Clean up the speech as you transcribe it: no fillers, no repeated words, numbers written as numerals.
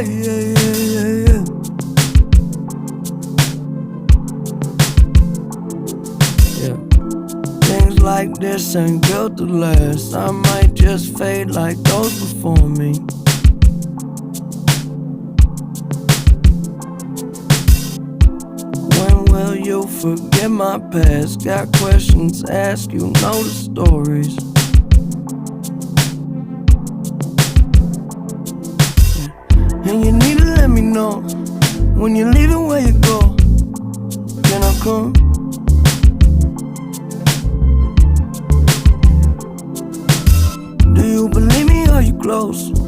yeah, yeah, yeah, yeah. Yeah. Things like this ain't built to last. I might just fade like those before me. When will you forget my past? Got questions, ask, you know the stories. And you need to let me know when you're leaving, where you go. Can I come? Do you believe me? Are you close?